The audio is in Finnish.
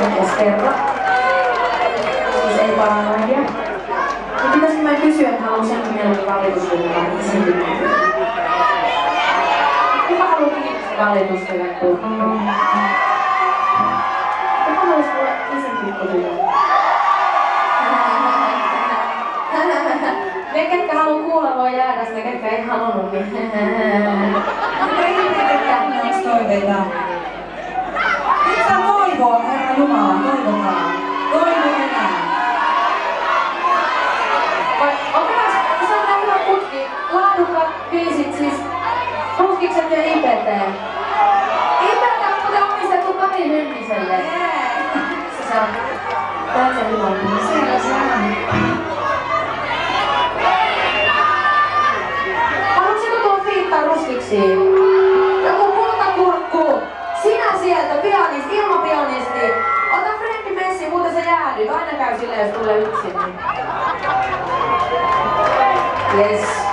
Edes kerran. Siis ei paranoidia. Ja pitäisikö mä kysyä, että haluan senkin mieluummin valitusryhmään esiintymään. Kuka haluaa kiinnostaa valitusryhmään? Kuka haluaisi tulla esiintyä? Ne, ketkä haluu kuulla, voi jäädä, ne, ketkä ei halunnut, niin... Onneksi toiveita. Nyt saa toivoa, Herra Jumala, toivokaa. Toivo enää. Se on hyvä putki. Laadukkaat biisit, siis Ruskikset ja IPT. IPT on muuten omistettu Kari Hynniselle. Se on. Tää on se hyvä. Siellä se on. Ruskiksiin. Joku kultakurkku. Sinä sieltä, pianisti, ilmapianisti. Ota Frendi Messi, muuten sä jäädyt. Aina käy silleen, jos tulee yksin. Yes.